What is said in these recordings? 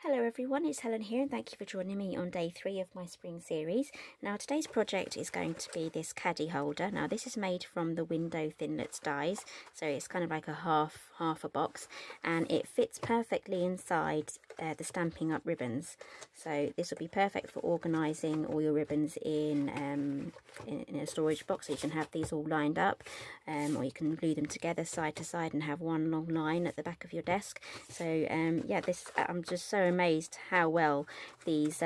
Hello everyone, it's Helen here and thank you for joining me on day 3 of my spring series. Now today's project is going to be this caddy holder. Now this is made from the window Thinlits dies, so it's kind of like a half a box, and it fits perfectly inside the Stampin' Up ribbons. So this will be perfect for organising all your ribbons in a storage box, so you can have these all lined up, or you can glue them together side to side and have one long line at the back of your desk. So yeah, I'm just so amazed how well these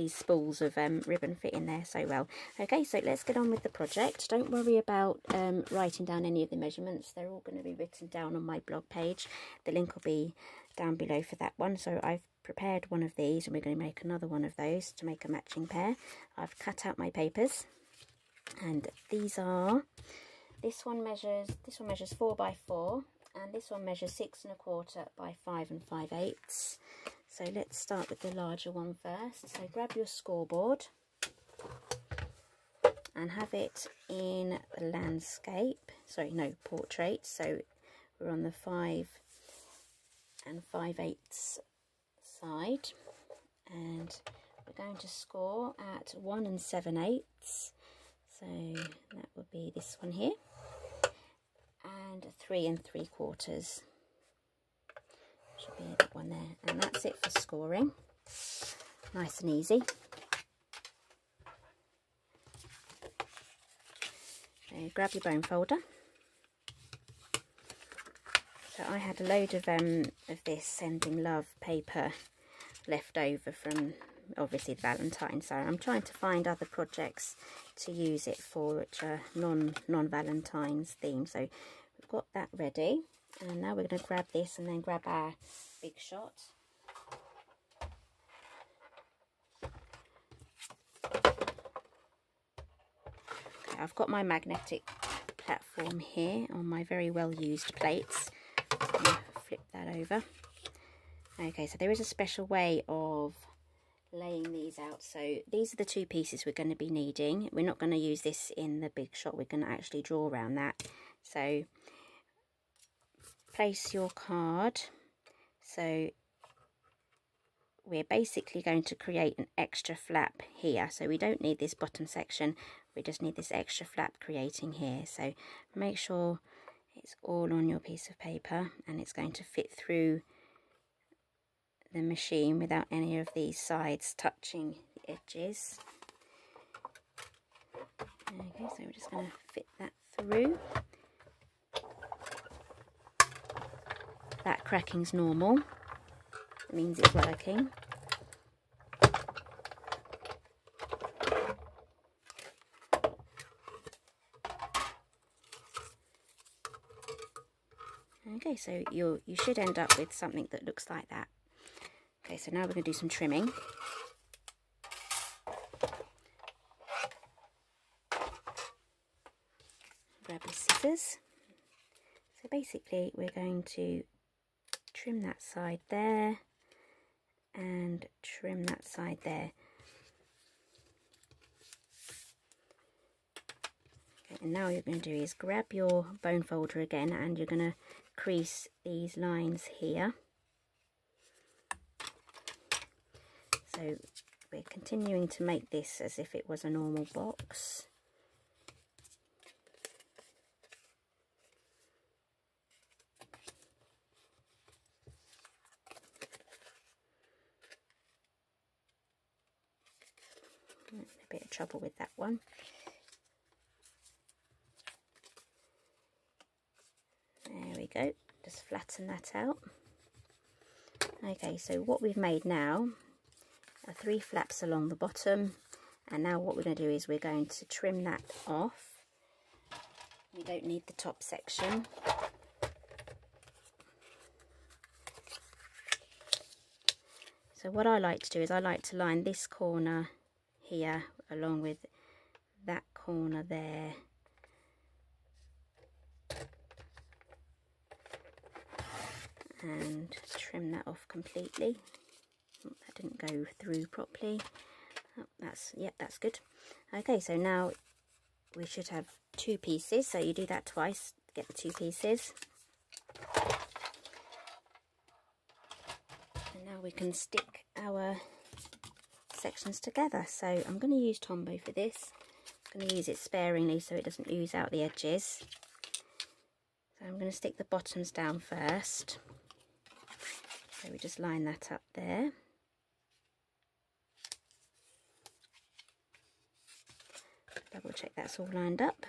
spools of ribbon fit in there so well. Okay, so let's get on with the project. Don't worry about writing down any of the measurements. They're all going to be written down on my blog page. The link will be down below for that one. So I've prepared one of these and we're going to make another one of those to make a matching pair. I've cut out my papers, and these are, this one measures 4 by 4 and this one measures 6 1/4 by 5 5/8. So let's start with the larger one first. So grab your scoreboard and have it in the landscape, portrait. So we're on the 5 5/8 side, and we're going to score at 1 7/8. So that would be this one here, and 3 3/4. Should be that one there, and that's it for scoring. Nice and easy. So grab your bone folder. So I had a load of this Sending Love paper left over from obviously the Valentine's. So I'm trying to find other projects to use it for which are non-Valentine's themed. So we've got that ready, and now we're going to grab this and then grab our big shot. Okay, I've got my magnetic platform here on my very well used plates. I'm going to flip that over. Okay, so there is a special way of laying these out. So these are the two pieces we're going to be needing. We're not going to use this in the big shot, we're going to actually draw around that. So place your card. So we're basically going to create an extra flap here. So we don't need this bottom section, we just need this extra flap creating here. So make sure it's all on your piece of paper and it's going to fit through the machine without any of these sides touching the edges. Okay, so we're just going to fit that through. That cracking's normal, it means it's working. Okay, so you should end up with something that looks like that. Okay, so now we're going to do some trimming. Grab your scissors. So basically we're going to trim that side there and trim that side there. Okay, and now what you're going to do is grab your bone folder again and you're going to crease these lines here. So we're continuing to make this as if it was a normal box. A bit of trouble with that one. There we go, just flatten that out. Okay, so what we've made now are 3 flaps along the bottom, and now what we're going to do is we're going to trim that off. We don't need the top section. So what I like to do is I like to line this corner here along with that corner there, and trim that off completely. Oh, that didn't go through properly. Oh, that's good. Okay, so now we should have 2 pieces, so you do that twice to get the 2 pieces. And now we can stick our sections together. So I'm going to use Tombow for this. I'm going to use it sparingly so it doesn't ooze out the edges. So I'm going to stick the bottoms down first. So we just line that up there. Double check that's all lined up.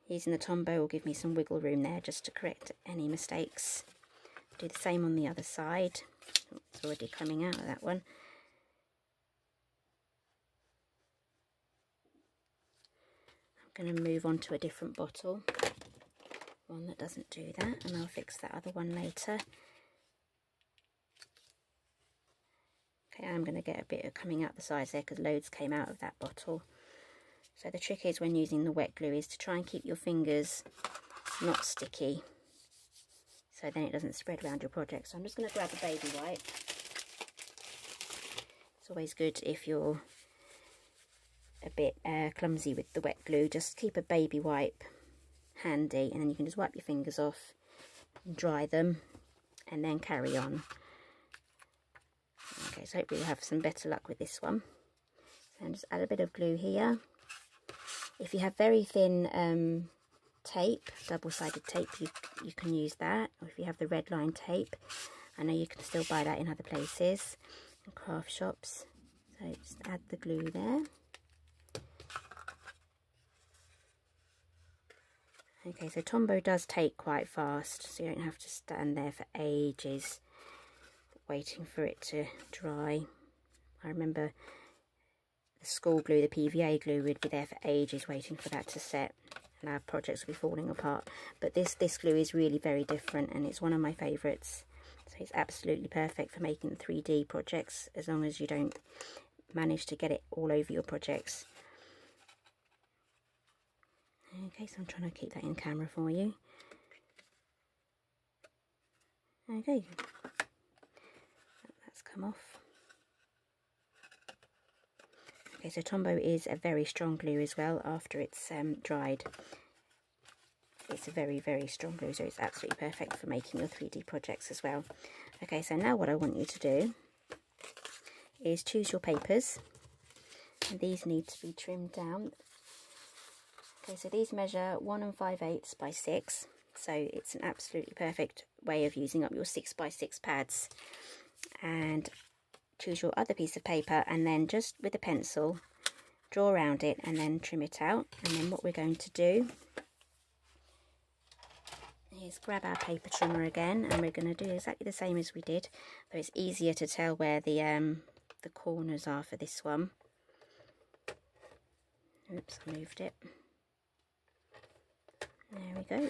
Using the Tombow will give me some wiggle room there just to correct any mistakes. Do the same on the other side. Oh, it's already coming out of that one. I'm going to move on to a different bottle. One that doesn't do that, and I'll fix that other one later. Okay, I'm going to get a bit of coming out the sides there because loads came out of that bottle. So the trick is when using the wet glue is to try and keep your fingers not sticky, so then it doesn't spread around your project. So I'm just going to grab a baby wipe. It's always good if you're a bit clumsy with the wet glue, just keep a baby wipe handy, and then you can just wipe your fingers off and dry them and then carry on. Okay, so hopefully we'll have some better luck with this one. So just add a bit of glue here. If you have very thin tape, double-sided tape, you can use that. Or if you have the red line tape, I know you can still buy that in other places, in craft shops. So just add the glue there. Okay, so Tombow does take quite fast, so you don't have to stand there for ages waiting for it to dry. I remember the school glue, the PVA glue, would be there for ages waiting for that to set, and our projects would be falling apart. But this glue is really very different, and it's one of my favourites. So it's absolutely perfect for making 3D projects, as long as you don't manage to get it all over your projects. Okay, so I'm trying to keep that in camera for you. Okay, that's come off. Okay, so Tombow is a very strong glue as well after it's dried. It's a very, very strong glue, so it's absolutely perfect for making your 3D projects as well. Okay, so now what I want you to do is choose your papers, and these need to be trimmed down. Okay, so these measure 1 5/8 by 6, so it's an absolutely perfect way of using up your 6 by 6 pads. And choose your other piece of paper, and then just with a pencil draw around it and then trim it out. And then what we're going to do is grab our paper trimmer again, and we're going to do exactly the same as we did, though it's easier to tell where the corners are for this one. Oops, I moved it. There we go.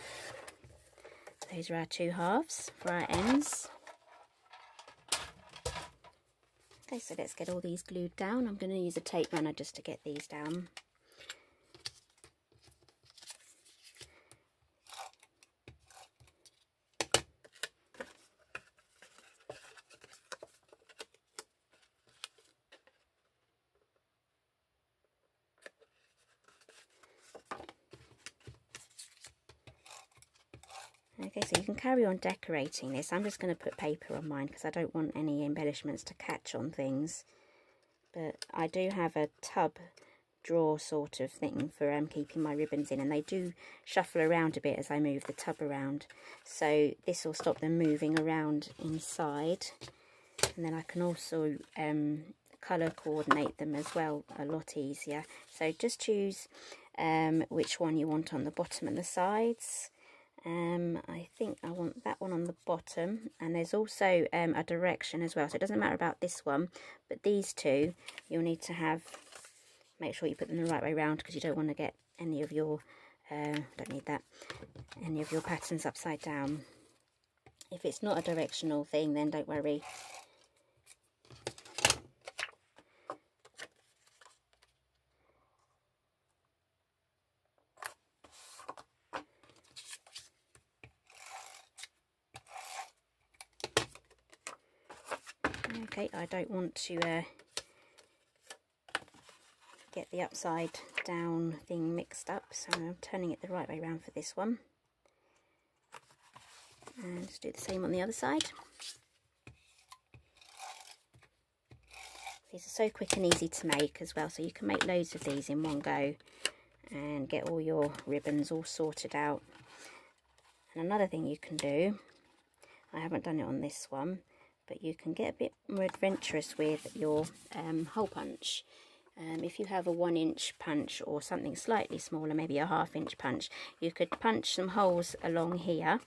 Those are our 2 halves for our ends. Okay, so let's get all these glued down. I'm going to use a tape runner just to get these down. Okay, so you can carry on decorating this. I'm just going to put paper on mine because I don't want any embellishments to catch on things. But I do have a tub drawer sort of thing for keeping my ribbons in, and they do shuffle around a bit as I move the tub around. So this will stop them moving around inside. And then I can also colour coordinate them as well a lot easier. So just choose which one you want on the bottom and the sides. I think I want that one on the bottom, and there's also a direction as well, so it doesn't matter about this one, but these two you'll need to make sure you put them the right way around, because you don't want to get any of your don't need that, any of your patterns upside down. If it's not a directional thing, then don't worry. Okay, I don't want to get the upside down thing mixed up, so I'm turning it the right way around for this one. And just do the same on the other side. These are so quick and easy to make as well, so you can make loads of these in one go and get all your ribbons all sorted out. And another thing you can do, I haven't done it on this one, but you can get a bit more adventurous with your hole punch. If you have a 1-inch punch or something slightly smaller, maybe a 1/2-inch punch, you could punch some holes along here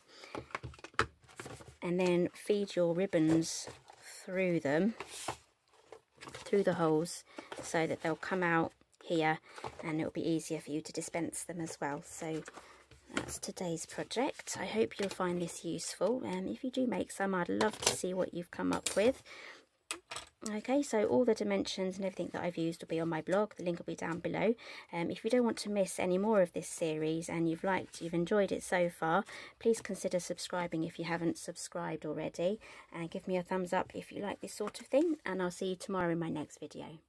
and then feed your ribbons through them, through the holes, so that they'll come out here and it'll be easier for you to dispense them as well. So that's today's project. I hope you'll find this useful. If you do make some, I'd love to see what you've come up with. Okay, so all the dimensions and everything that I've used will be on my blog. The link will be down below. If you don't want to miss any more of this series and you've enjoyed it so far, please consider subscribing if you haven't subscribed already, and give me a thumbs up if you like this sort of thing, and I'll see you tomorrow in my next video.